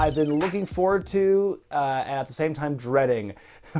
I've been looking forward to and at the same time dreading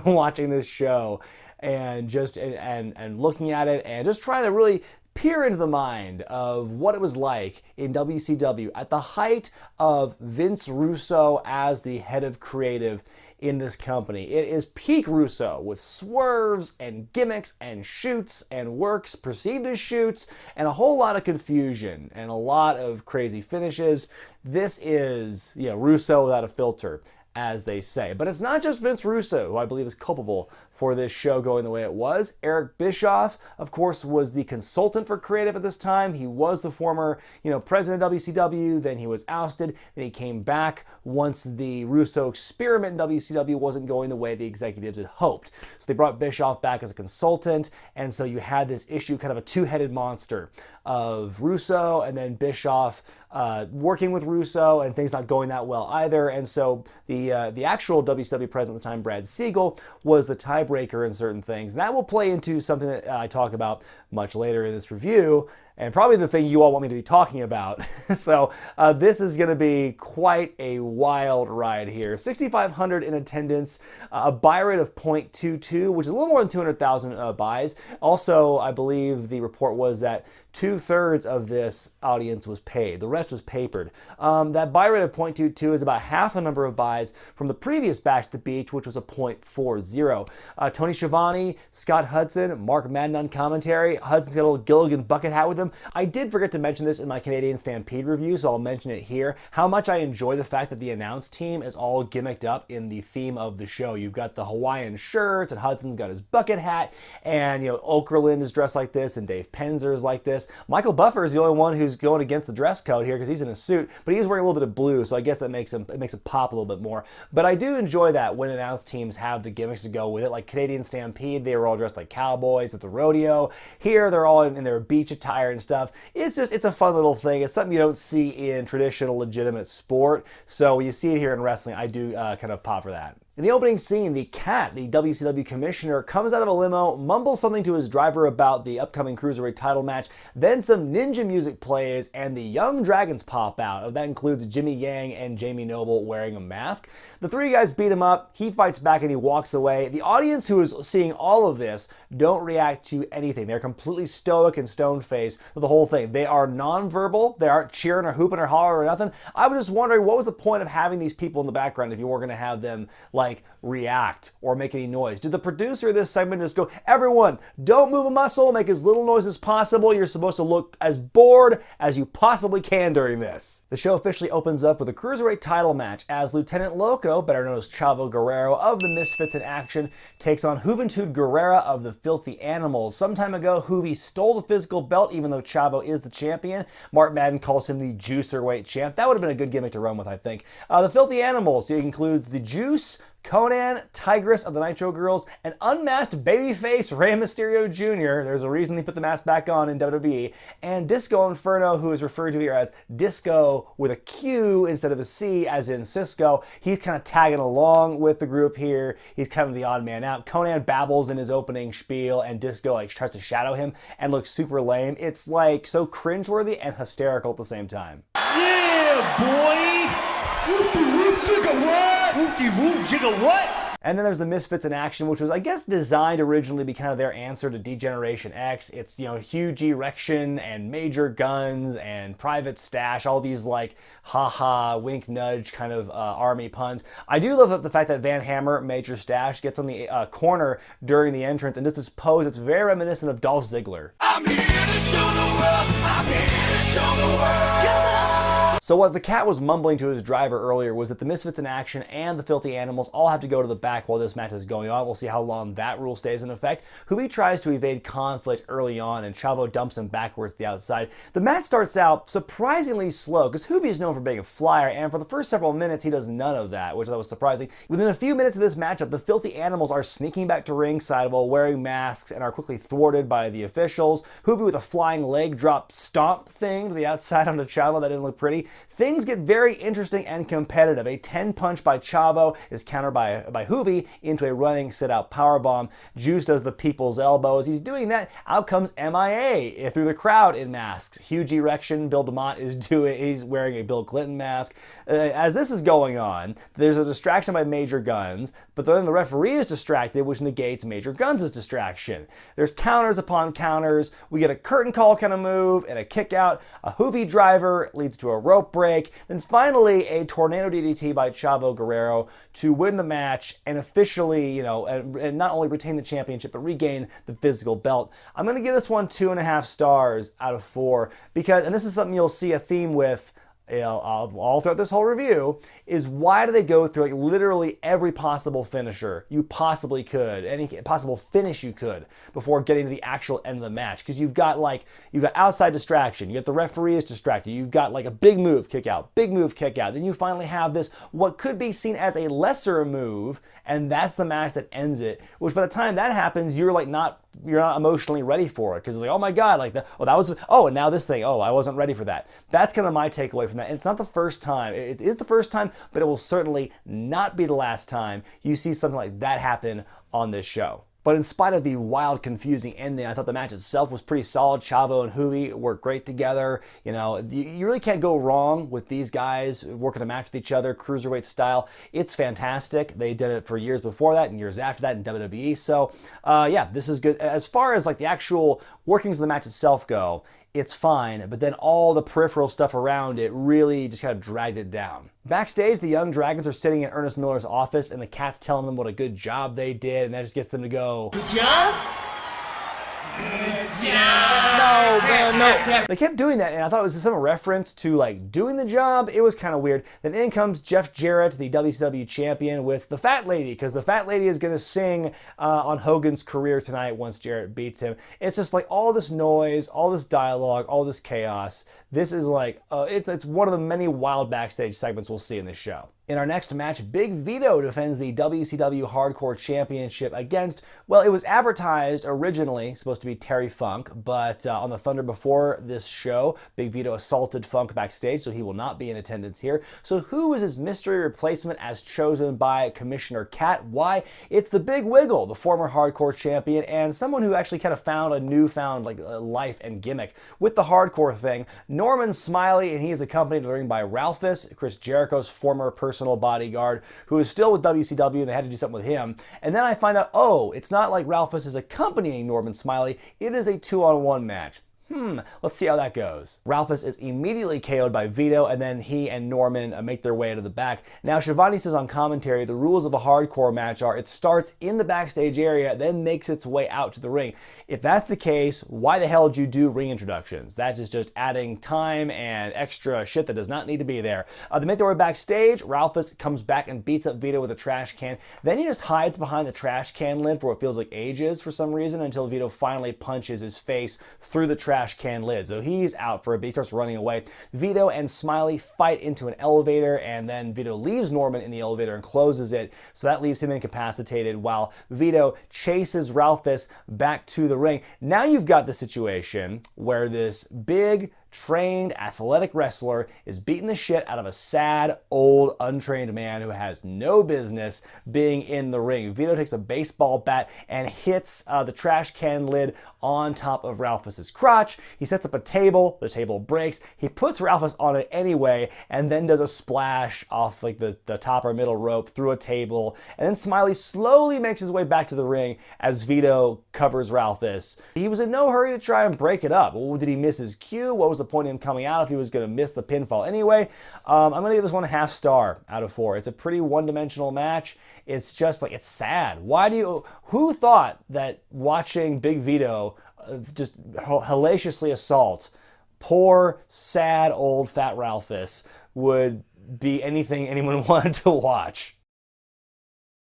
watching this show and just and looking at it and just trying to really peer into the mind of what it was like in WCW at the height of Vince Russo as the head of creative in this company. It is peak Russo with swerves and gimmicks and shoots and works perceived as shoots and a whole lot of confusion and a lot of crazy finishes. This is, Russo without a filter, as they say. But it's not just Vince Russo who I believe is culpable for this show going the way it was. Eric Bischoff, of course, was the consultant for creative at this time. He was the former, president of WCW. Then he was ousted. Then he came back once the Russo experiment in WCW wasn't going the way the executives had hoped. So they brought Bischoff back as a consultant. And so you had this issue, kind of a two-headed monster of Russo and then Bischoff working with Russo and things not going that well either. And so the actual WCW president at the time, Brad Siegel, was the tiebreaker in certain things. And that will play into something that I talk about much later in this review, and probably the thing you all want me to be talking about. So this is going to be quite a wild ride here. 6,500 in attendance, a buy rate of 0.22, which is a little more than 200,000 buys. Also, I believe the report was that 2/3 of this audience was paid. The rest was papered. That buy rate of 0.22 is about half the number of buys from the previous Bash at the Beach, which was a 0.40. Tony Schiavone, Scott Hudson, Mark Madden on commentary. Hudson's got a little Gilligan bucket hat with him. I did forget to mention this in my Canadian Stampede review, so I'll mention it here. How much I enjoy the fact that the announce team is all gimmicked up in the theme of the show. You've got the Hawaiian shirts, and Hudson's got his bucket hat, and Okerlund is dressed like this, and Dave Penzer is like this. Michael Buffer is the only one who's going against the dress code here because he's in a suit, but he's wearing a little bit of blue, so I guess that makes it pop a little bit more. But I do enjoy that when announce teams have the gimmicks to go with it. Like Canadian Stampede, they were all dressed like cowboys at the rodeo. Here, they're all in their beach attire and stuff. It's a fun little thing. It's something you don't see in traditional, legitimate sport. So when you see it here in wrestling, I do kind of pop for that. In the opening scene, the Cat, the WCW commissioner, comes out of a limo, mumbles something to his driver about the upcoming Cruiserweight title match, then some ninja music plays, and the Young Dragons pop out. That includes Jimmy Yang and Jamie Noble wearing a mask. The three guys beat him up, he fights back and he walks away. The audience who is seeing all of this don't react to anything. They're completely stoic and stone-faced to the whole thing. They are non-verbal, they aren't cheering or hooping or hollering or nothing. I was just wondering, what was the point of having these people in the background if you were going to have them, react or make any noise? Did the producer of this segment just go, everyone, don't move a muscle, make as little noise as possible, you're supposed to look as bored as you possibly can during this? The show officially opens up with a Cruiserweight title match as Lieutenant Loco, better known as Chavo Guerrero of the Misfits in Action, takes on Juventud Guerrera of the Filthy Animals. Some time ago, Juvi stole the physical belt even though Chavo is the champion. Mark Madden calls him the Juicerweight champ. That would have been a good gimmick to run with, I think. The Filthy Animals, it includes the Juice, Conan, Tigress of the Nitro Girls, and unmasked babyface Rey Mysterio Jr. There's a reason he put the mask back on in WWE. And Disco Inferno, who is referred to here as Disco with a Q instead of a C, as in Cisco. He's kind of tagging along with the group here. He's kind of the odd man out. Conan babbles in his opening spiel, and Disco tries to shadow him and looks super lame. It's so cringeworthy and hysterical at the same time. Yeah, boy! Whoop-de-whoop, jigga what? Whoop-de-whoop, jigga what? And then there's the Misfits in Action, which was, I guess, designed originally to be kind of their answer to D-Generation X. It's, huge erection and major guns and private stash, all these ha-ha, wink, nudge kind of army puns. I do love the fact that Van Hammer, Major Stash, gets on the corner during the entrance and does this pose that's very reminiscent of Dolph Ziggler. I'm here to show the world, I'm here to show the world. Come on! So what the Cat was mumbling to his driver earlier was that the Misfits in Action and the Filthy Animals all have to go to the back while this match is going on. We'll see how long that rule stays in effect. Juvi tries to evade conflict early on, and Chavo dumps him backwards to the outside. The match starts out surprisingly slow, because Juvi is known for being a flyer, and for the first several minutes, he does none of that, which I thought was surprising. Within a few minutes of this matchup, the Filthy Animals are sneaking back to ringside while wearing masks and are quickly thwarted by the officials. Juvi with a flying leg drop stomp thing to the outside onto Chavo. That didn't look pretty. things get very interesting and competitive. A 10 punch by Chavo is countered by Juvi into a running sit-out powerbomb. Juice does the people's elbows. He's doing that. Out comes MIA through the crowd in masks. Huge erection. Bill DeMott he's wearing a Bill Clinton mask. As this is going on, there's a distraction by Major Guns, but then the referee is distracted, which negates Major Guns' distraction. There's counters upon counters. We get a curtain call kind of move and a kick out. A Juvi driver leads to a rope break. Then finally a tornado DDT by Chavo Guerrero to win the match and officially, and not only retain the championship, but regain the physical belt. I'm going to give this one 2.5 stars out of 4 because, and this is something you'll see a theme with all throughout this whole review, is why do they go through like literally every possible finisher you possibly could, any possible finish you could before getting to the actual end of the match? Because you've got outside distraction, you got the referee is distracted, you've got like a big move, kick out, big move, kick out. Then you finally have this, what could be seen as a lesser move, and that's the match that ends it, which by the time that happens, you're not emotionally ready for it because it's like, oh my god, and now this thing, I wasn't ready for that. That's kind of my takeaway from that. And it's not the first time. It is the first time, but it will certainly not be the last time you see something like that happen on this show. But in spite of the wild, confusing ending, I thought the match itself was pretty solid. Chavo and Juvi work great together. You really can't go wrong with these guys working a match with each other, cruiserweight style. It's fantastic. They did it for years before that and years after that in WWE. So, this is good. As far as like the actual workings of the match itself go, it's fine, but then all the peripheral stuff around it really just kind of dragged it down. Backstage, the Young Dragons are sitting in Ernest Miller's office, and the Cat's telling them what a good job they did, and that just gets them to go, "Good job? Good job!" No. They kept doing that, and I thought it was some reference to like doing the job. It was kind of weird. Then in comes Jeff Jarrett, the WCW champion, with the Fat Lady, because the Fat Lady is going to sing on Hogan's career tonight once Jarrett beats him. It's just like all this noise, all this dialogue, all this chaos. This is like, it's one of the many wild backstage segments we'll see in this show. In our next match, Big Vito defends the WCW Hardcore Championship against, well, it was advertised originally supposed to be Terry Funk, but on the Thunder before this show, Big Vito assaulted Funk backstage, so he will not be in attendance here. So who is his mystery replacement as chosen by Commissioner Cat? Why, it's the Big Wiggle, the former Hardcore Champion, and someone who actually kind of found a newfound life and gimmick with the hardcore thing. Norman Smiley, and he is accompanied to the ring by Ralphus, Chris Jericho's former personal bodyguard, who is still with WCW, and they had to do something with him. And then I find out, it's not like Ralphus is accompanying Norman Smiley, it is a 2-on-1 match. Let's see how that goes. Ralphus is immediately KO'd by Vito, and then he and Norman make their way to the back. Now, Schiavone says on commentary, the rules of a hardcore match are it starts in the backstage area, then makes its way out to the ring. If that's the case, why the hell did you do ring introductions? That is just adding time and extra shit that does not need to be there. They make their way backstage. Ralphus comes back and beats up Vito with a trash can. Then he just hides behind the trash can lid for what feels like ages for some reason until Vito finally punches his face through the trash can lid. So he's out for a bit. He starts running away. Vito and Smiley fight into an elevator, and then Vito leaves Norman in the elevator and closes it. So that leaves him incapacitated while Vito chases Ralphus back to the ring. Now you've got the situation where this big, trained, athletic wrestler is beating the shit out of a sad, old, untrained man who has no business being in the ring. Vito takes a baseball bat and hits the trash can lid on top of Ralphus's crotch. He sets up a table. The table breaks. He puts Ralphus on it anyway and then does a splash off like the top or middle rope through a table. And then Smiley slowly makes his way back to the ring as Vito covers Ralphus. He was in no hurry to try and break it up. Did he miss his cue? What was the point of him coming out if he was going to miss the pinfall anyway? I'm going to give this one a 0.5 star out of 4. It's a pretty one-dimensional match. It's just like, it's sad. Who thought that watching Big Vito just hellaciously assault poor, sad, old, fat Ralphus would be anything anyone wanted to watch?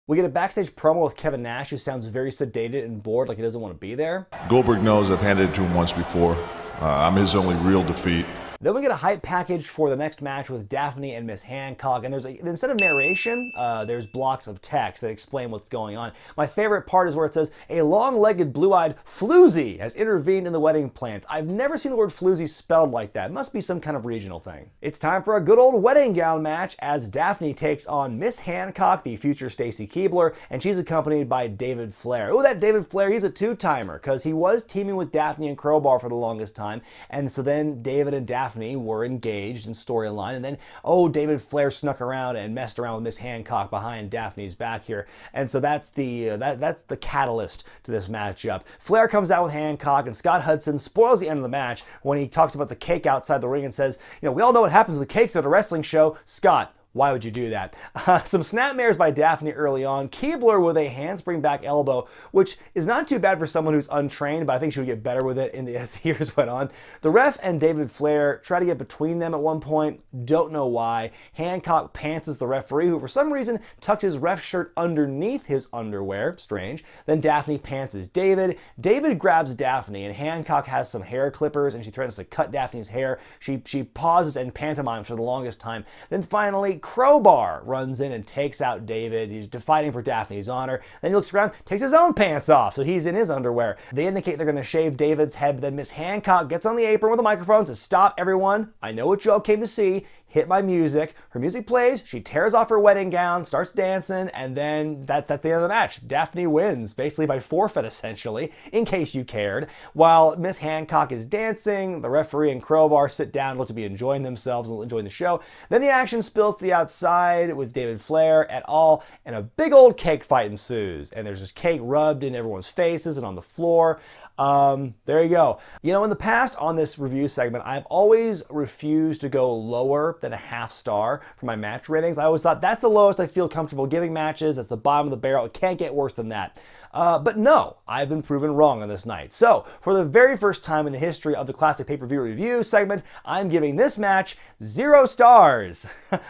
We get a backstage promo with Kevin Nash, who sounds very sedated and bored, like he doesn't want to be there. Goldberg knows I've handed it to him once before. I'm his only real defeat. Then we get a hype package for the next match with Daffney and Miss Hancock, and instead of narration, there's blocks of text that explain what's going on. My favorite part is where it says, a long-legged, blue-eyed floozy has intervened in the wedding plans. I've never seen the word floozy spelled like that. It must be some kind of regional thing. It's time for a good old wedding gown match as Daffney takes on Miss Hancock, the future Stacy Keibler, and she's accompanied by David Flair. Oh, that David Flair, he's a two-timer, because he was teaming with Daffney and Crowbar for the longest time, and so then David and Daffney were engaged in storyline, and then, David Flair snuck around and messed around with Miss Hancock behind Daffney's back here, and so that's the catalyst to this matchup. Flair comes out with Hancock, and Scott Hudson spoils the end of the match when he talks about the cake outside the ring and says, we all know what happens with the cakes at a wrestling show. Scott, why would you do that? Some snapmares by Daffney early on. Keibler with a handspring back elbow, which is not too bad for someone who's untrained, but I think she would get better with it as the years went on. The ref and David Flair try to get between them at one point. Don't know why. Hancock pantses the referee, who for some reason tucks his ref shirt underneath his underwear. Strange. Then Daffney pantses David. David grabs Daffney, and Hancock has some hair clippers, and she threatens to cut Daffney's hair. She pauses and pantomimes for the longest time. Then finally, Crowbar runs in and takes out David. He's fighting for Daffney's honor. Then he looks around, takes his own pants off, so he's in his underwear. They indicate they're going to shave David's head, but then Miss Hancock gets on the apron with a microphone to stop everyone. I know what you all came to see. Hit my music. Her music plays, she tears off her wedding gown, starts dancing, and then that's the end of the match. Daffney wins, basically by forfeit, essentially, in case you cared. While Miss Hancock is dancing, the referee and Crowbar sit down, look to be enjoying themselves and enjoying the show. Then the action spills to the outside with David Flair et al., and a big old cake fight ensues. And there's this cake rubbed in everyone's faces and on the floor. There you go. In the past on this review segment, I've always refused to go lower than a half star for my match ratings. I always thought that's the lowest I feel comfortable giving matches. That's the bottom of the barrel. It can't get worse than that. But no, I've been proven wrong on this night. So, for the very first time in the history of the Classic Pay-Per-View Review segment, I'm giving this match 0 stars.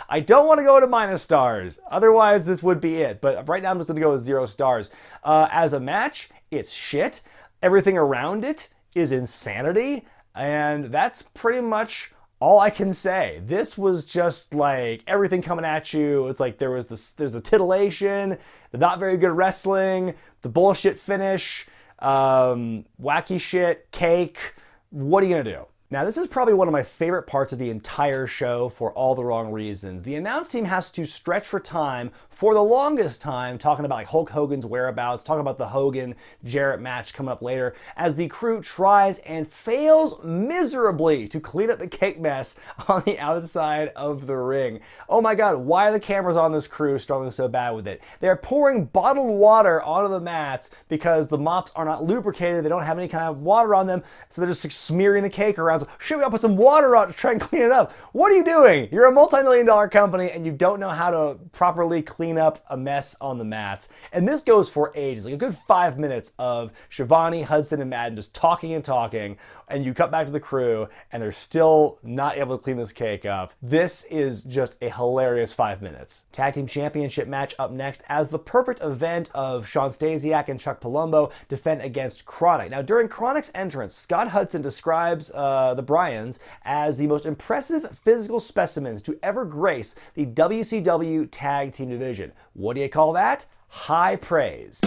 I don't want to go to minus stars. Otherwise, this would be it. But right now, I'm just going to go with 0 stars. As a match, it's shit. Everything around it is insanity. And that's pretty much all I can say. This was just like everything coming at you. It's like there's the titillation, the not very good wrestling, the bullshit finish, wacky shit, cake. What are you gonna do? Now, this is probably one of my favorite parts of the entire show for all the wrong reasons. The announce team has to stretch for time for the longest time, talking about like Hulk Hogan's whereabouts, talking about the Hogan-Jarrett match coming up later, as the crew tries and fails miserably to clean up the cake mess on the outside of the ring. Oh my God, why are the cameras on this crew struggling so bad with it? They're pouring bottled water onto the mats because the mops are not lubricated, they don't have any kind of water on them, so they're just like smearing the cake around. Shit, we gotta put some water on to try and clean it up. What are you doing? You're a multi-million-dollar company and you don't know how to properly clean up a mess on the mats. And this goes for ages, like a good 5 minutes of Shivani, Hudson, and Madden just talking and talking, and you cut back to the crew and they're still not able to clean this cake up. This is just a hilarious 5 minutes. Tag Team Championship match up next as the perfect event of Sean Stasiak and Chuck Palumbo defend against Kronik. Now, during Kronik's entrance, Scott Hudson describes the Bryans as the most impressive physical specimens to ever grace the WCW Tag Team division. What do you call that? High praise.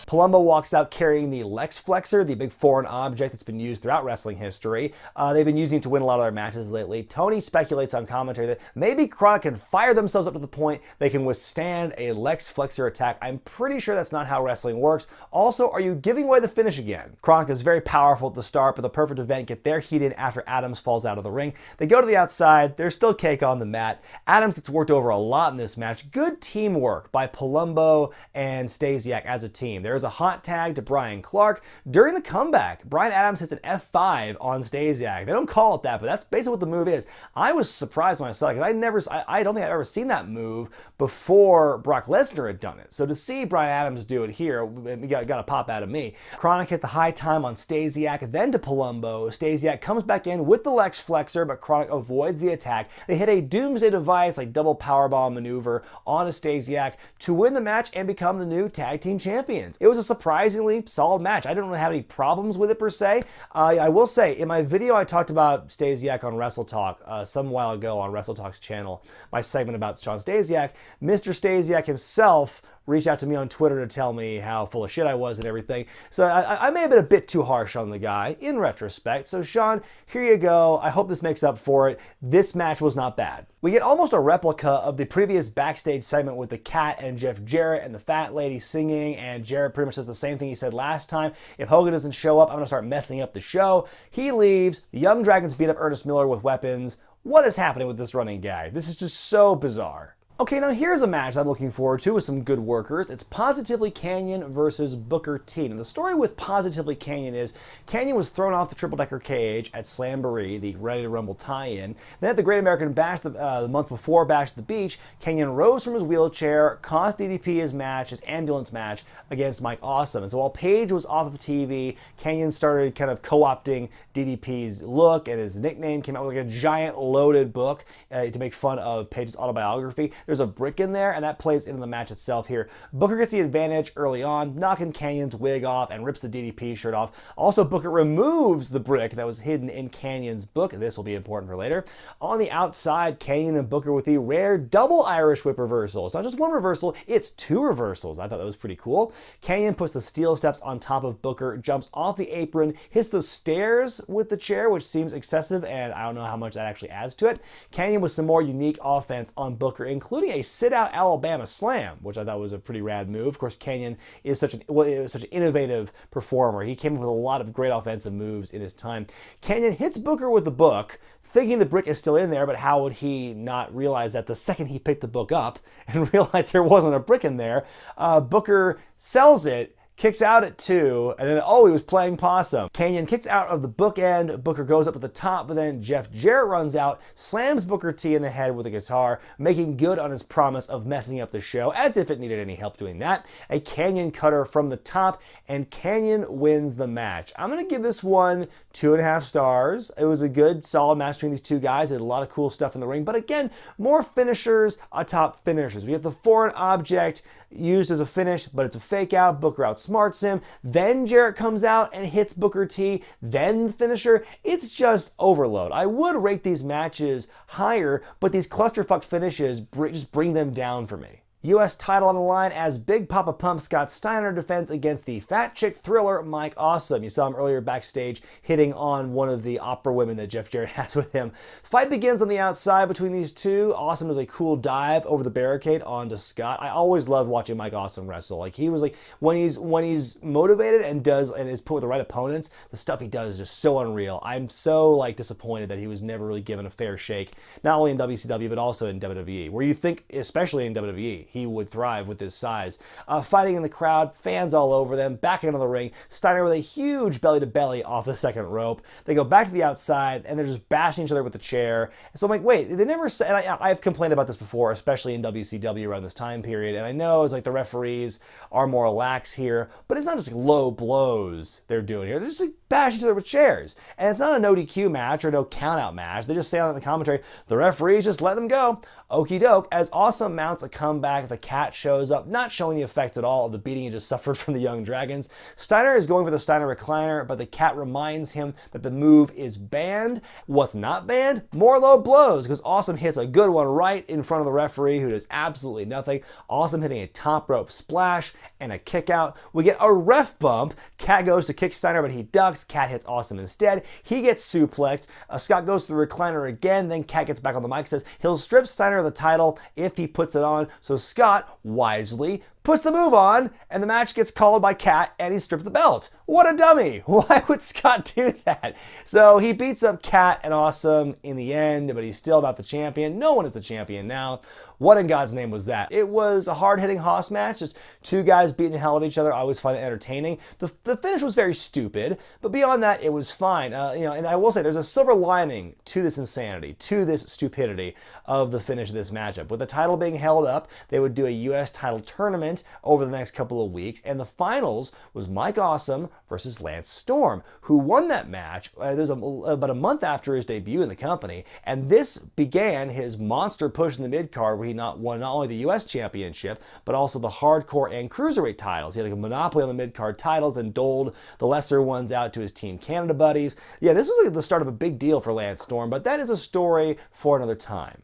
Palumbo walks out carrying the Lex Flexor, the big foreign object that's been used throughout wrestling history. They've been using it to win a lot of their matches lately. Tony speculates on commentary that maybe Kronik can fire themselves up to the point they can withstand a Lex Flexor attack. I'm pretty sure that's not how wrestling works. Also, are you giving away the finish again? Kronik is very powerful at the start, but the perfect event get their heat in after Adams falls out of the ring. They go to the outside. There's still cake on the mat. Adams gets worked over a lot in this match. Good teamwork by Palumbo and Stasiak as a team. There's a hot tag to Brian Clark. During the comeback, Brian Adams hits an F5 on Stasiak. They don't call it that, but that's basically what the move is. I was surprised when I saw it because I don't think I've ever seen that move before Brock Lesnar had done it. So to see Brian Adams do it here, it got a pop out of me. Kronik hit the high time on Stasiak, then to Palumbo. Stasiak comes back in with the Lex Flexor, but Kronik avoids the attack. They hit a doomsday device, like double powerbomb maneuver, on Stasiak to win the match and become the new tag team champions. it was a surprisingly solid match. I didn't really have any problems with it per se. I will say, in my video I talked about Stasiak on Wrestle Talk some while ago on Wrestle Talk's channel, my segment about Shawn Stasiak. Mr. Stasiak himself reached out to me on Twitter to tell me how full of shit I was and everything. So I may have been a bit too harsh on the guy in retrospect. So Shawn, here you go. I hope this makes up for it. This match was not bad. We get almost a replica of the previous backstage segment with the Cat and Jeff Jarrett and the fat lady singing, and Jarrett pretty much says the same thing he said last time. If Hogan doesn't show up, I'm going to start messing up the show. He leaves. The Young Dragons beat up Ernest Miller with weapons. What is happening with this running gag? This is just so bizarre. Okay, now here's a match I'm looking forward to with some good workers. It's Positively Kanyon versus Booker T. And the story with Positively Kanyon is Kanyon was thrown off the triple-decker cage at Slamboree, the Ready to Rumble tie-in. Then at the Great American Bash, the month before Bash at the Beach, Kanyon rose from his wheelchair, cost DDP his ambulance match against Mike Awesome. And so while Page was off of TV, Kanyon started kind of co-opting DDP's look, and his nickname came out with like a giant loaded book to make fun of Page's autobiography. There's a brick in there, and that plays into the match itself here. Booker gets the advantage early on, knocking Kanyon's wig off and rips the DDP shirt off. Also, Booker removes the brick that was hidden in Kanyon's book. This will be important for later. On the outside, Kanyon and Booker with the rare double Irish whip reversal. It's not just one reversal, it's two reversals. I thought that was pretty cool. Kanyon puts the steel steps on top of Booker, jumps off the apron, hits the stairs with the chair, which seems excessive, and I don't know how much that actually adds to it. Kanyon with some more unique offense on Booker, including a sit-out Alabama slam, which I thought was a pretty rad move. Of course, Kanyon is such an innovative performer. He came up with a lot of great offensive moves in his time. Kanyon hits Booker with the book, thinking the brick is still in there, but how would he not realize that the second he picked the book up and realized there wasn't a brick in there? Booker sells it, kicks out at 2, and then, he was playing possum. Kanyon kicks out of the bookend, Booker goes up at the top, but then Jeff Jarrett runs out, slams Booker T in the head with a guitar, making good on his promise of messing up the show, as if it needed any help doing that. A Kanyon cutter from the top, and Kanyon wins the match. I'm going to give this one 2.5 stars. It was a good, solid match between these two guys. They did a lot of cool stuff in the ring, but again, more finishers atop finishers. We have the foreign object used as a finish, but it's a fake out. Booker outsmarts him. Then Jarrett comes out and hits Booker T. Then the finisher. It's just overload. I would rate these matches higher, but these clusterfuck finishes just bring them down for me. U.S. title on the line as Big Papa Pump Scott Steiner defends against the fat chick thriller Mike Awesome. You saw him earlier backstage hitting on one of the opera women that Jeff Jarrett has with him. Fight begins on the outside between these two. Awesome does a cool dive over the barricade onto Scott. I always loved watching Mike Awesome wrestle. Like, he was like, when he's motivated and is put with the right opponents, the stuff he does is just so unreal. I'm so disappointed that he was never really given a fair shake, not only in WCW but also in WWE, where you think, especially in WWE, he would thrive with his size. Fighting in the crowd, fans all over them, back into the ring. Steiner with a huge belly-to-belly off the second rope. They go back to the outside, and they're just bashing each other with the chair. And so I'm like, wait, they never said, and I've complained about this before, especially in WCW around this time period, and I know it's like the referees are more lax here, but it's not just low blows they're doing here. They're just bashing each other with chairs. And it's not a no DQ match or no count-out match. They just say on the commentary, the referees just let them go. Okie doke, as Awesome mounts a comeback, the Cat shows up, not showing the effects at all of the beating he just suffered from the Young Dragons. Steiner is going for the Steiner recliner, but the Cat reminds him that the move is banned. What's not banned? More low blows, because Awesome hits a good one right in front of the referee, who does absolutely nothing. Awesome hitting a top rope splash and a kick out. We get a ref bump. Cat goes to kick Steiner, but he ducks. Cat hits Awesome instead. He gets suplexed. Scott goes to the recliner again. Then Cat gets back on the mic, says he'll strip Steiner of the title if he puts it on. So Scott wisely puts the move on, and the match gets called by Cat, and he stripped the belt. What a dummy. Why would Scott do that? So he beats up Cat and Awesome in the end, but he's still not the champion. No one is the champion now. What in God's name was that? It was a hard-hitting Hoss match, just two guys beating the hell out of each other. I always find it entertaining. The finish was very stupid, but beyond that, it was fine. And I will say, there's a silver lining to this insanity, to this stupidity of the finish of this matchup. With the title being held up, they would do a U.S. title tournament event over the next couple of weeks, and the finals was Mike Awesome versus Lance Storm, who won that match. It was about a month after his debut in the company, and this began his monster push in the mid-card, where he won not only the U.S. Championship, but also the Hardcore and Cruiserweight titles. He had like a monopoly on the mid-card titles and doled the lesser ones out to his Team Canada buddies. Yeah, this was like the start of a big deal for Lance Storm, but that is a story for another time.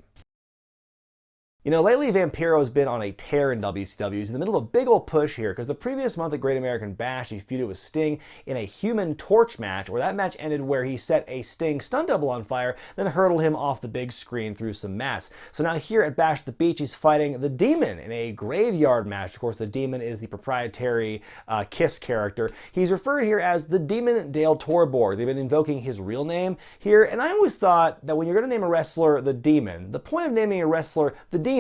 You know, lately Vampiro has been on a tear in WCW. He's in the middle of a big old push here because the previous month at Great American Bash, he feuded with Sting in a Human Torch match, where that match ended where he set a Sting stunt double on fire, then hurtled him off the big screen through some mats. So now here at Bash at the Beach, he's fighting the Demon in a graveyard match. Of course, the Demon is the proprietary Kiss character. He's referred here as the Demon Dale Torborg. They've been invoking his real name here, and I always thought that when you're going to name a wrestler the Demon, the point of naming a wrestler the Demon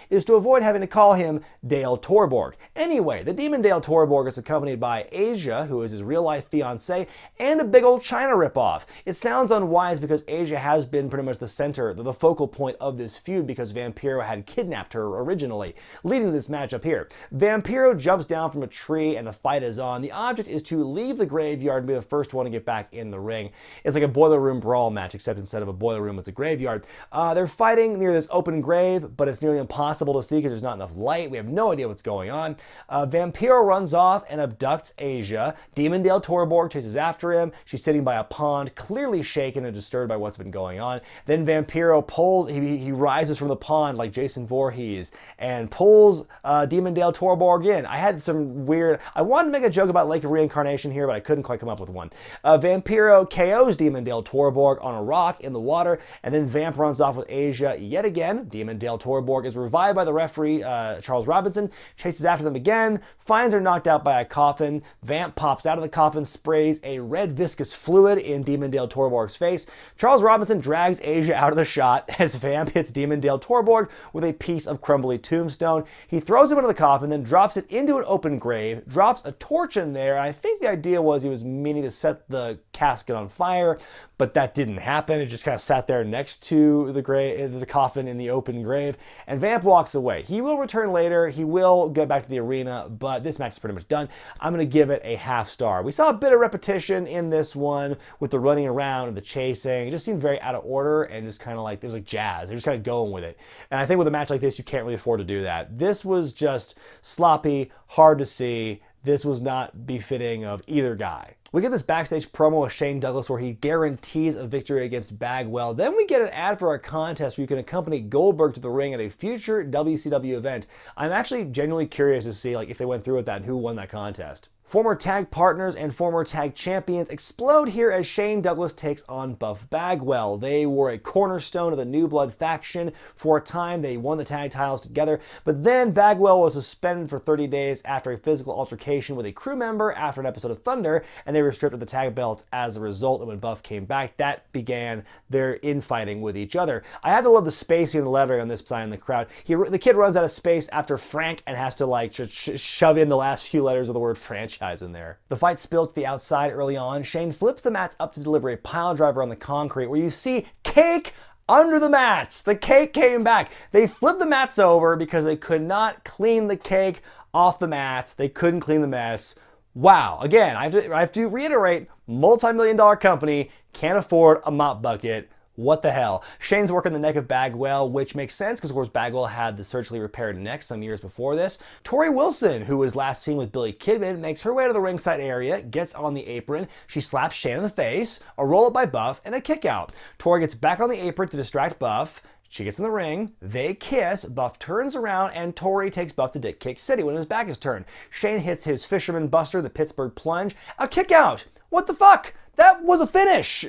is to avoid having to call him Dale Torborg. Anyway, the Demon Dale Torborg is accompanied by Asia, who is his real-life fiancée, and a big old China ripoff. It sounds unwise because Asia has been pretty much the center, the focal point of this feud, because Vampiro had kidnapped her originally, leading to this matchup here. Vampiro jumps down from a tree and the fight is on. The object is to leave the graveyard and be the first one to get back in the ring. It's like a boiler room brawl match, except instead of a boiler room, it's a graveyard. They're fighting near this open grave, but it's nearly impossible to see because there's not enough light. We have no idea what's going on. Vampiro runs off and abducts Asia. Demon Dale Torborg chases after him. She's sitting by a pond, clearly shaken and disturbed by what's been going on. Then Vampiro pulls, he rises from the pond like Jason Voorhees and pulls Demon Dale Torborg in. I had some weird, I wanted to make a joke about Lake of Reincarnation here, but I couldn't quite come up with one. Vampiro KOs Demon Dale Torborg on a rock in the water, and then Vamp runs off with Asia yet again. Demon Dale Torborg is revived by the referee, Charles Robinson, chases after them again, finds her knocked out by a coffin. Vamp pops out of the coffin, sprays a red viscous fluid in Demon Dale Torborg's face. Charles Robinson drags Asia out of the shot as Vamp hits Demon Dale Torborg with a piece of crumbly tombstone. He throws him into the coffin, then drops it into an open grave, drops a torch in there. I think the idea was he was meaning to set the casket on fire, but that didn't happen. It just kind of sat there next to the coffin in the open grave, and Vamp walks away. He will return later. He will go back to the arena, but this match is pretty much done. I'm going to give it a half star. We saw a bit of repetition in this one with the running around and the chasing. It just seemed very out of order and just kind of like, it was like jazz. They're just kind of going with it. And I think with a match like this, you can't really afford to do that. This was just sloppy, hard to see. This was not befitting of either guy. We get this backstage promo with Shane Douglas where he guarantees a victory against Bagwell. Then we get an ad for our contest where you can accompany Goldberg to the ring at a future WCW event. I'm actually genuinely curious to see if they went through with that and who won that contest. Former tag partners and former tag champions explode here as Shane Douglas takes on Buff Bagwell. They were a cornerstone of the New Blood faction for a time. They won the tag titles together, but then Bagwell was suspended for 30 days after a physical altercation with a crew member after an episode of Thunder, and they were stripped of the tag belts as a result. And when Buff came back, that began their infighting with each other. I had to love the spacing and the lettering on this sign in the crowd. The kid runs out of space after Frank and has to shove in the last few letters of the word franchise in there. The fight spills to the outside early on. Shane flips the mats up to deliver a pile driver on the concrete where you see cake under the mats. The cake came back. They flipped the mats over because they could not clean the cake off the mats. They couldn't clean the mess. Wow. Again, I have to reiterate, multi-million-dollar company can't afford a mop bucket. What the hell? Shane's working the neck of Bagwell, which makes sense because, of course, Bagwell had the surgically repaired neck some years before this. Tori Wilson, who was last seen with Billy Kidman, makes her way to the ringside area, gets on the apron. She slaps Shane in the face, a roll-up by Buff, and a kick-out. Tori gets back on the apron to distract Buff. She gets in the ring, they kiss, Buff turns around, and Tori takes Buff to Dick Kick City when his back is turned. Shane hits his Fisherman Buster, the Pittsburgh Plunge, a kick-out. What the fuck? That was a finish,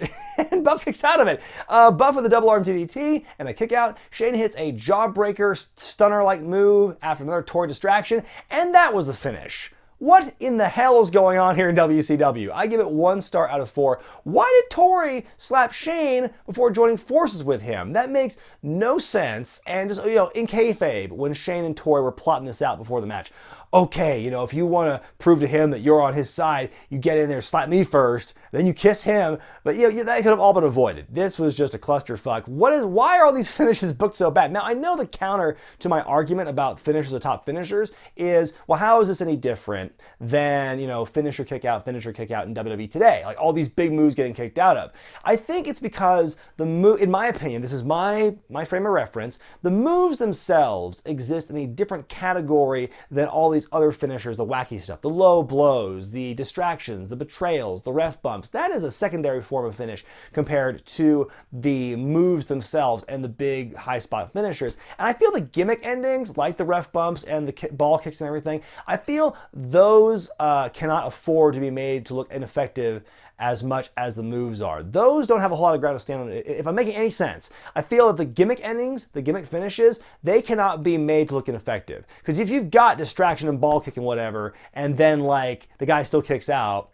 and Buff kicks out of it. Buff with a double arm DDT and a kick out. Shane hits a jawbreaker stunner-like move after another Tori distraction, and that was the finish. What in the hell is going on here in WCW? I give it 1 star out of 4. Why did Tori slap Shane before joining forces with him? That makes no sense. And just, in kayfabe, when Shane and Tori were plotting this out before the match. okay, you know, if you want to prove to him that you're on his side, you get in there, slap me first, then you kiss him. But you know, that could have all been avoided. This was just a clusterfuck. Why are all these finishes booked so bad? Now, I know the counter to my argument about finishers of top finishers is, well, how is this any different than, you know, finisher kick out in WWE today? Like all these big moves getting kicked out of. I think it's because the move, in my opinion, this is my frame of reference, the moves themselves exist in a different category than all these other finishers, the wacky stuff, the low blows, the distractions, the betrayals, the ref bumps. That is a secondary form of finish compared to the moves themselves and the big high spot finishers. And I feel the gimmick endings, like the ref bumps and the ball kicks and everything, I feel those cannot afford to be made to look ineffective as much as the moves are. Those don't have a whole lot of ground to stand on. If I'm making any sense, I feel that the gimmick endings, the gimmick finishes, they cannot be made to look ineffective. Because if you've got distraction and ball kick and whatever, and then like the guy still kicks out,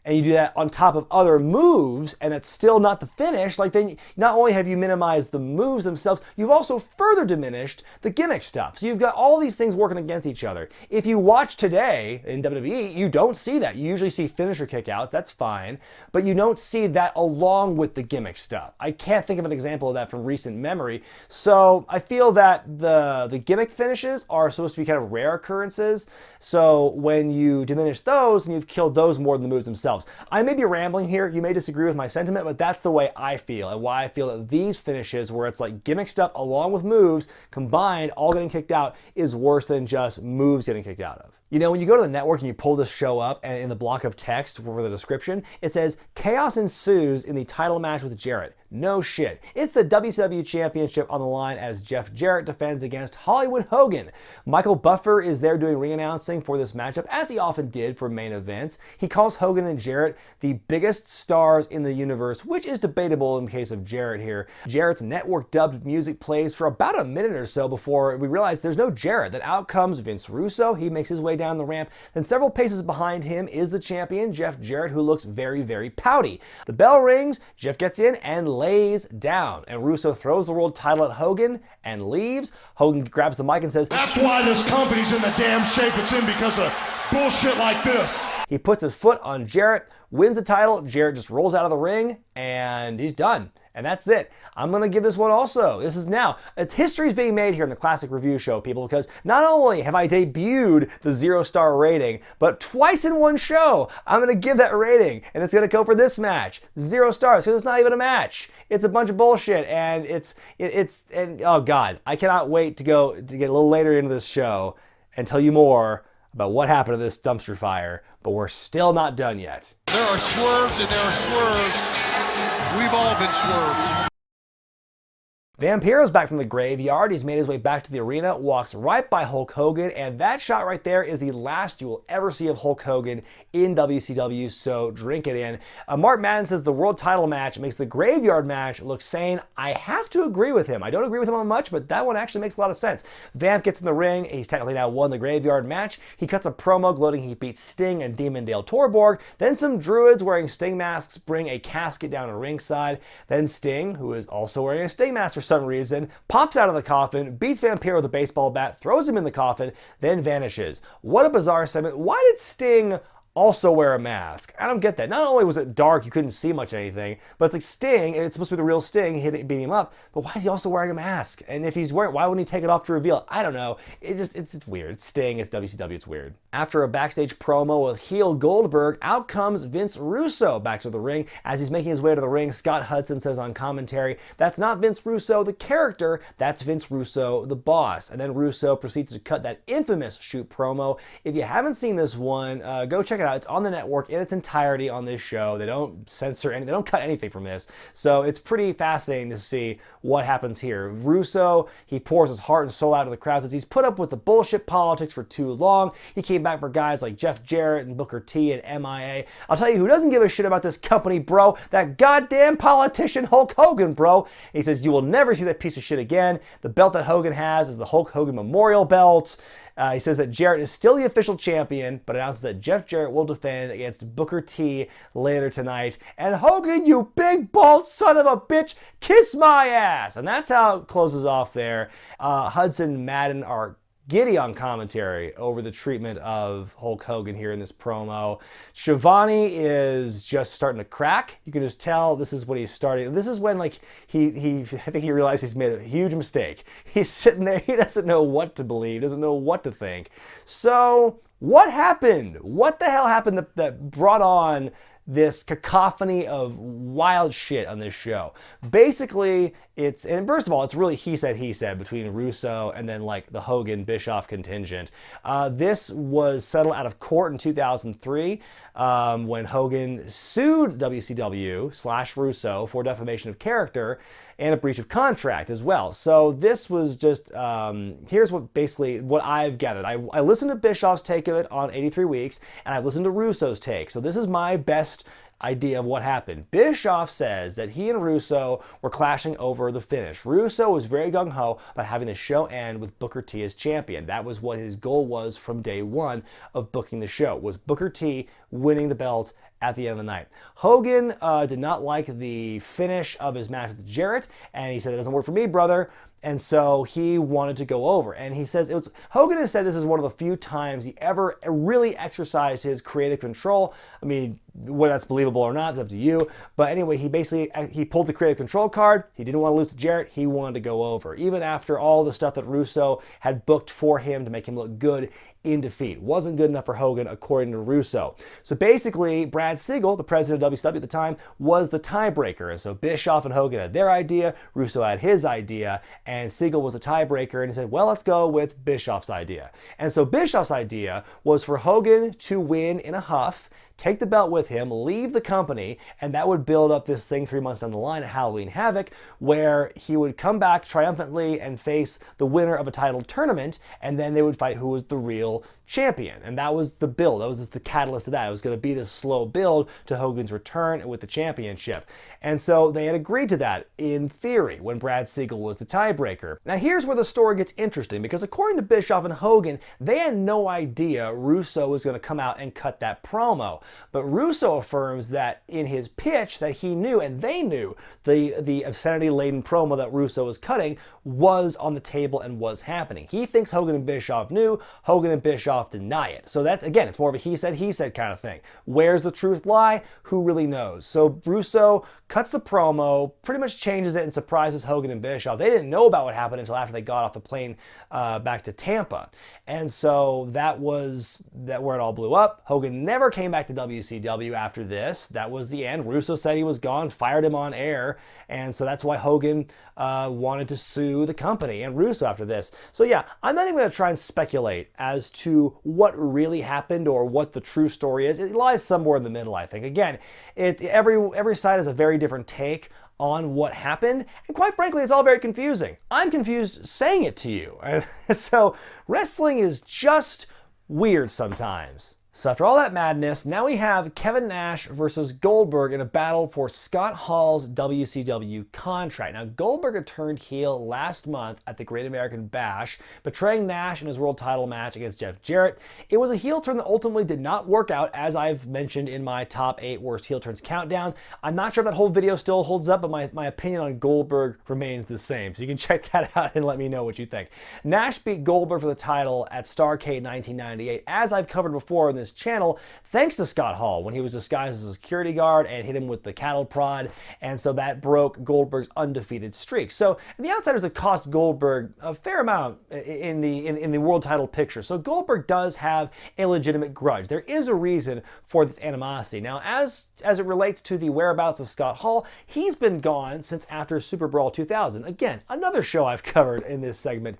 and you do that on top of other moves, and it's still not the finish, like then not only have you minimized the moves themselves, you've also further diminished the gimmick stuff. So you've got all these things working against each other. If you watch today in WWE, you don't see that. You usually see finisher kickouts, that's fine, but you don't see that along with the gimmick stuff. I can't think of an example of that from recent memory. So I feel that the gimmick finishes are supposed to be kind of rare occurrences. So when you diminish those, and you've killed those more than the moves themselves. I may be rambling here, you may disagree with my sentiment, but that's the way I feel, and why I feel that these finishes, where it's like gimmick stuff along with moves, combined, all getting kicked out, is worse than just moves getting kicked out of. You know, when you go to the network and you pull this show up, and in the block of text for the description, it says, chaos ensues in the title match with Jarrett. No shit. It's the WCW Championship on the line as Jeff Jarrett defends against Hollywood Hogan. Michael Buffer is there doing ring announcing for this matchup, as he often did for main events. He calls Hogan and Jarrett the biggest stars in the universe, which is debatable in the case of Jarrett here. Jarrett's network dubbed music plays for about a minute or so before we realize there's no Jarrett. Then out comes Vince Russo. He makes his way down the ramp. Then several paces behind him is the champion, Jeff Jarrett, who looks very, very pouty. The bell rings, Jeff gets in and lays down, and Russo throws the world title at Hogan and leaves. Hogan grabs the mic and says, "That's why this company's in the damn shape it's in, because of bullshit like this." He puts his foot on Jarrett, wins the title. Jarrett just rolls out of the ring, and he's done. And that's it. I'm going to give this one also. This is now. History's being made here in the Classic Review Show, people, because not only have I debuted the 0-star rating, but twice in one show, I'm going to give that rating. And it's going to go for this match. 0 stars, because it's not even a match. It's a bunch of bullshit. And and oh God, I cannot wait to get a little later into this show and tell you more about what happened to this dumpster fire. But we're still not done yet. There are swerves and there are swerves. We've all been swerved. Vampiro's back from the graveyard. He's made his way back to the arena, walks right by Hulk Hogan, and that shot right there is the last you will ever see of Hulk Hogan in WCW, so drink it in. Mark Madden says the world title match makes the graveyard match look sane. I have to agree with him. I don't agree with him on much, but that one actually makes a lot of sense. Vamp gets in the ring. He's technically now won the graveyard match. He cuts a promo gloating he beats Sting and Demon Dale Torborg. Then some druids wearing Sting masks bring a casket down to ringside. Then Sting, who is also wearing a Sting mask for some reason, pops out of the coffin, beats Vampiro with a baseball bat, throws him in the coffin, then vanishes. What a bizarre segment. Why did Sting also wear a mask? I don't get that. Not only was it dark, you couldn't see much of anything, but it's like Sting, it's supposed to be the real Sting, beating him up, but why is he also wearing a mask? And if he's wearing, why wouldn't he take it off to reveal it? I don't know. It's weird. It's Sting, it's WCW, it's weird. After a backstage promo with heel Goldberg, out comes Vince Russo back to the ring. As he's making his way to the ring, Scott Hudson says on commentary, that's not Vince Russo, the character, that's Vince Russo, the boss. And then Russo proceeds to cut that infamous shoot promo. If you haven't seen this one, go check it out. It's on the network in its entirety on this show. They don't censor anything. They don't cut anything from this. So it's pretty fascinating to see what happens here. Russo, he pours his heart and soul out to the crowd as he's put up with the bullshit politics for too long. He came back for guys like Jeff Jarrett and Booker T and MIA. I'll tell you who doesn't give a shit about this company, bro. That goddamn politician Hulk Hogan, bro. He says, you will never see that piece of shit again. The belt that Hogan has is the Hulk Hogan Memorial Belt. He says that Jarrett is still the official champion, but announces that Jeff Jarrett will defend against Booker T later tonight. And Hogan, you big bald son of a bitch, kiss my ass. And that's how it closes off there. Hudson and Madden are giddy on commentary over the treatment of Hulk Hogan here in this promo. Schiavone is just starting to crack. You can just tell this is when he's starting. This is when, like, I think he realized he's made a huge mistake. He's sitting there, he doesn't know what to believe, doesn't know what to think. So what happened? What the hell happened that brought on this cacophony of wild shit on this show? Basically, and first of all, it's really he said between Russo and then like the Hogan Bischoff contingent. This was settled out of court in 2003 when Hogan sued WCW / Russo for defamation of character and a breach of contract as well. So this was just, here's what I've gathered. I listened to Bischoff's take of it on 83 Weeks, and I listened to Russo's take. So this is my best idea of what happened. Bischoff says that he and Russo were clashing over the finish. Russo was very gung-ho about having the show end with Booker T as champion. That was what his goal was from day one of booking the show, was Booker T winning the belt at the end of the night. Hogan did not like the finish of his match with Jarrett, and he said, "It doesn't work for me, brother." And so he wanted to go over. And he says, Hogan has said this is one of the few times he ever really exercised his creative control. I mean, whether that's believable or not, it's up to you. But anyway, he pulled the creative control card. He didn't want to lose to Jarrett. He wanted to go over. Even after all the stuff that Russo had booked for him to make him look good in defeat. Wasn't good enough for Hogan, according to Russo. So basically, Brad Siegel, the president of WCW at the time, was the tiebreaker. And so Bischoff and Hogan had their idea, Russo had his idea, and Siegel was the tiebreaker, and he said, well, let's go with Bischoff's idea. And so Bischoff's idea was for Hogan to win in a huff, take the belt with him, leave the company, and that would build up this thing 3 months down the line at Halloween Havoc, where he would come back triumphantly and face the winner of a title tournament, and then they would fight who was the real champion. And that was the build. That was the catalyst of that. It was going to be this slow build to Hogan's return with the championship. And so they had agreed to that in theory when Brad Siegel was the tiebreaker. Now here's where the story gets interesting, because according to Bischoff and Hogan, they had no idea Russo was going to come out and cut that promo. But Russo affirms that in his pitch that he knew, and they knew, the obscenity-laden promo that Russo was cutting was on the table and was happening. He thinks Hogan and Bischoff knew. Hogan and Bischoff deny it. So that's, again, it's more of a he said kind of thing. Where's the truth lie? Who really knows? So Russo cuts the promo, pretty much changes it, and surprises Hogan and Bischoff. They didn't know about what happened until after they got off the plane back to Tampa. And so that was where it all blew up. Hogan never came back to WCW after this. That was the end. Russo said he was gone, fired him on air, and so that's why Hogan wanted to sue the company and Russo after this. So yeah, I'm not even going to try and speculate as to what really happened or what the true story is. It lies somewhere in the middle, I think. Again, every side has a very different take on what happened, and quite frankly, it's all very confusing. I'm confused saying it to you. So wrestling is just weird sometimes. So after all that madness, now we have Kevin Nash versus Goldberg in a battle for Scott Hall's WCW contract. Now, Goldberg had turned heel last month at the Great American Bash, betraying Nash in his world title match against Jeff Jarrett. It was a heel turn that ultimately did not work out, as I've mentioned in my top 8 worst heel turns countdown. I'm not sure if that whole video still holds up, but my opinion on Goldberg remains the same. So you can check that out and let me know what you think. Nash beat Goldberg for the title at Starrcade 1998, as I've covered before in this channel, thanks to Scott Hall when he was disguised as a security guard and hit him with the cattle prod, and so that broke Goldberg's undefeated streak. So the outsiders have cost Goldberg a fair amount in the world title picture. So Goldberg does have a legitimate grudge. There is a reason for this animosity. Now, as it relates to the whereabouts of Scott Hall, he's been gone since after Super Brawl 2000. Again, another show I've covered in this segment.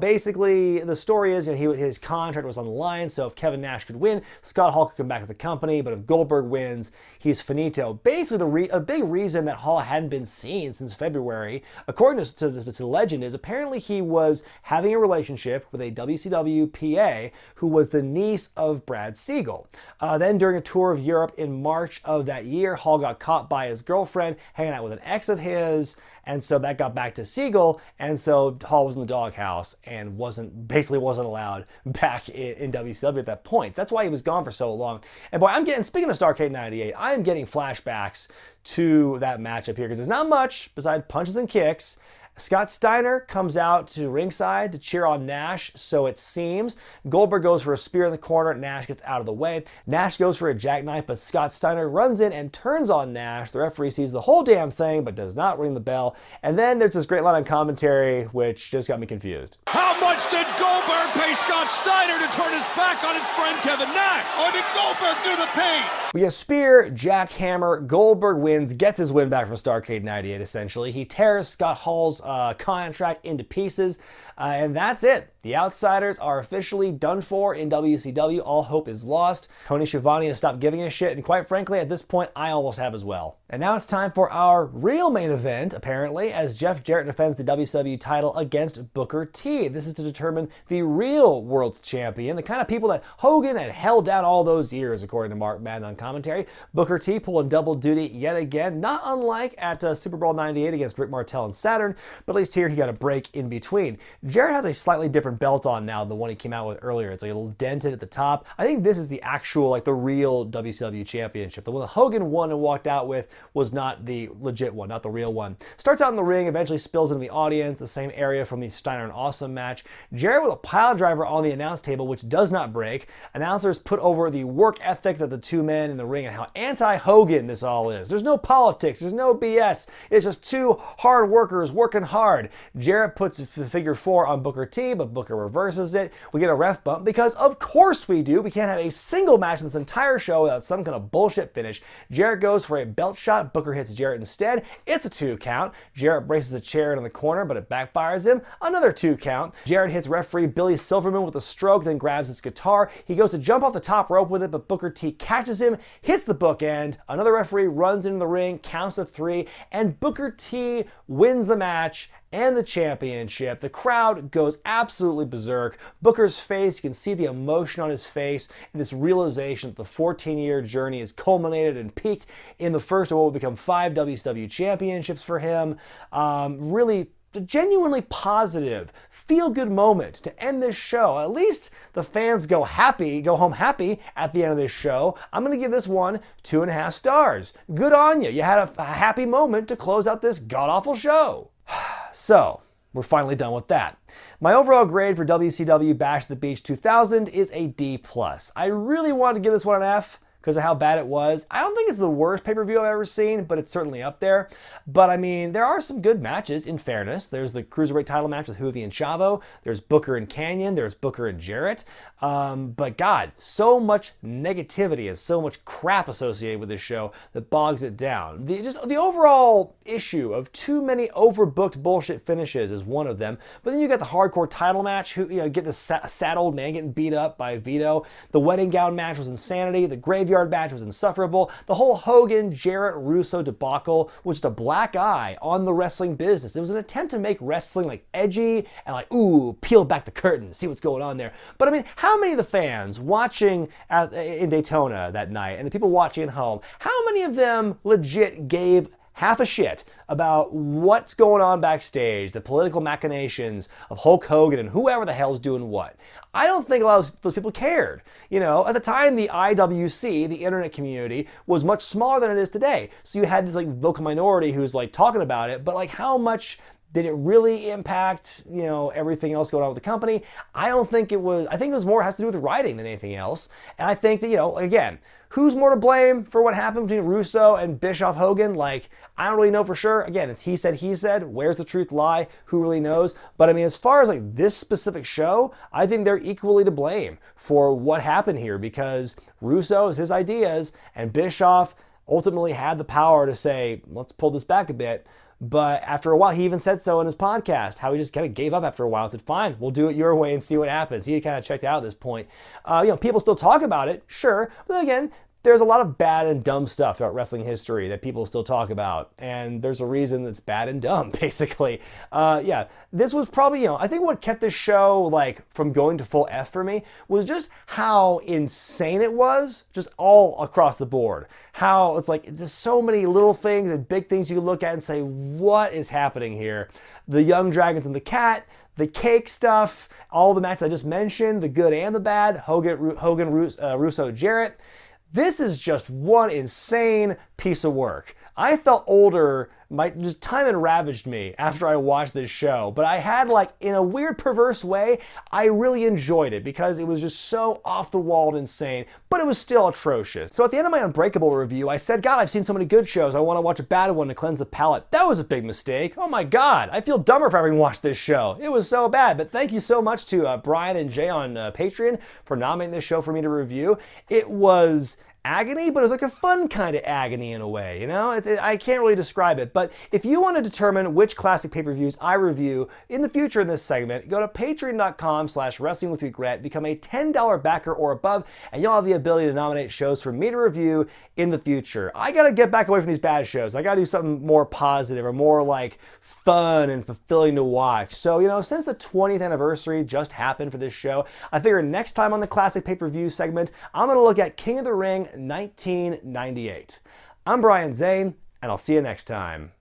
Basically, the story is, his contract was on the line, so if Kevin Nash could win, Scott Hall could come back with the company, but if Goldberg wins, he's finito. Basically, a big reason that Hall hadn't been seen since February, according to legend, is apparently he was having a relationship with a WCW PA who was the niece of Brad Siegel. Then during a tour of Europe in March of that year, Hall got caught by his girlfriend hanging out with an ex of his, and so that got back to Siegel, and so Hall was in the doghouse and wasn't allowed back in WCW at that point. That's why he was gone for so long. And boy, speaking of Starrcade 98, I'm getting flashbacks to that matchup here, because there's not much besides punches and kicks, Scott Steiner comes out to ringside to cheer on Nash, so it seems. Goldberg goes for a spear in the corner. Nash gets out of the way. Nash goes for a jackknife, but Scott Steiner runs in and turns on Nash. The referee sees the whole damn thing, but does not ring the bell. And then there's this great line on commentary, which just got me confused. How much did Goldberg pay Scott Steiner to turn his back on his friend Kevin Nash? Or did Goldberg do the paint? We get spear, jackhammer, Goldberg wins, gets his win back from Starrcade 98 essentially. He tears Scott Hall's contract into pieces, and that's it. The Outsiders are officially done for in WCW. All hope is lost. Tony Schiavone has stopped giving a shit, and quite frankly, at this point, I almost have as well. And now it's time for our real main event, apparently, as Jeff Jarrett defends the WCW title against Booker T. This is to determine the real world champion, the kind of people that Hogan had held down all those years, according to Mark Madden on commentary. Booker T pulling double duty yet again, not unlike at Super Bowl 98 against Rick Martel and Saturn, but at least here he got a break in between. Jarrett has a slightly different belt on now than the one he came out with earlier. It's like a little dented at the top. I think this is the actual, like the real WCW championship. The one that Hogan won and walked out with was not the legit one, not the real one. Starts out in the ring, eventually spills into the audience, the same area from the Steiner and Awesome match. Jarrett with a pile driver on the announce table, which does not break. Announcers put over the work ethic that the two men in the ring and how anti-Hogan this all is. There's no politics, there's no BS. It's just two hard workers working hard. Jarrett puts the figure 4 on Booker T, but Booker reverses it. We get a ref bump because of course we do. We can't have a single match in this entire show without some kind of bullshit finish. Jarrett goes for a belt shot. Booker hits Jarrett instead. It's a 2 count. Jarrett braces a chair in the corner, but it backfires him. Another 2 count. Jarrett hits referee Billy Silverman with a stroke, then grabs his guitar. He goes to jump off the top rope with it, but Booker T catches him, hits the bookend. Another referee runs into the ring, counts to 3, and Booker T wins the match and the championship. The crowd goes absolutely berserk. Booker's face, you can see the emotion on his face and this realization that the 14-year journey has culminated and peaked in the first of what will become 5 WCW championships for him. Really genuinely positive, feel-good moment to end this show. At least the fans go home happy at the end of this show. I'm going to give this one 2.5 stars. Good on you. You had a happy moment to close out this god-awful show. So, we're finally done with that. My overall grade for WCW Bash at the Beach 2000 is a D+. I really wanted to give this one an F because of how bad it was. I don't think it's the worst pay-per-view I've ever seen, but it's certainly up there. But I mean, there are some good matches, in fairness. There's the Cruiserweight title match with Juvi and Chavo. There's Booker and Kanyon. There's Booker and Jarrett. But God, so much negativity and so much crap associated with this show that bogs it down. The overall issue of too many overbooked bullshit finishes is one of them. But then you got the hardcore title match, get the sad old man getting beat up by Vito. The wedding gown match was insanity. The graveyard match was insufferable. The whole Hogan, Jarrett, Russo debacle was just a black eye on the wrestling business. It was an attempt to make wrestling like edgy and like, ooh, peel back the curtain, see what's going on there. But I mean, how many of the fans watching in Daytona that night and the people watching at home, how many of them legit gave half a shit about what's going on backstage, the political machinations of Hulk Hogan and whoever the hell's doing what? I don't think a lot of those people cared. At the time, the IWC, the internet community, was much smaller than it is today. So you had this like vocal minority who's like talking about it, but like how much did it really impact, everything else going on with the company? I don't think it was. I think it was more has to do with writing than anything else. And I think that, again, who's more to blame for what happened between Russo and Bischoff Hogan? Like, I don't really know for sure. Again, it's he said. Where's the truth lie? Who really knows? But I mean, as far as like this specific show, I think they're equally to blame for what happened here because Russo is his ideas and Bischoff ultimately had the power to say, let's pull this back a bit. But after a while, he even said so in his podcast, how he just kind of gave up after a while and said, fine, we'll do it your way and see what happens. He kind of checked out at this point. People still talk about it, sure. But then again, there's a lot of bad and dumb stuff throughout wrestling history that people still talk about. And there's a reason that's bad and dumb, basically. This was probably, I think what kept this show like from going to full F for me was just how insane it was, just all across the board. How it's like, there's so many little things and big things you can look at and say, what is happening here? The Young Dragons and the Cat, the cake stuff, all the matches I just mentioned, the good and the bad, Hogan, Russo, Jarrett. This is just one insane piece of work. I felt older, just time had ravaged me after I watched this show, but I had, like, in a weird perverse way, I really enjoyed it because it was just so off the wall and insane, but it was still atrocious. So at the end of my Unbreakable review, I said, God, I've seen so many good shows, I want to watch a bad one to cleanse the palate. That was a big mistake. Oh my God, I feel dumber for having watched this show. It was so bad, but thank you so much to Brian and Jay on Patreon for nominating this show for me to review. It was agony, but it was like a fun kind of agony in a way, you know? I can't really describe it, but if you want to determine which classic pay-per-views I review in the future in this segment, go to patreon.com/wrestlingwithwregret, become a $10 backer or above, and you'll have the ability to nominate shows for me to review in the future. I gotta get back away from these bad shows. I gotta do something more positive or more like fun and fulfilling to watch. So, you know, since the 20th anniversary just happened for this show, I figured next time on the classic pay-per-view segment, I'm gonna look at King of the Ring 1998. I'm Brian Zane, and I'll see you next time.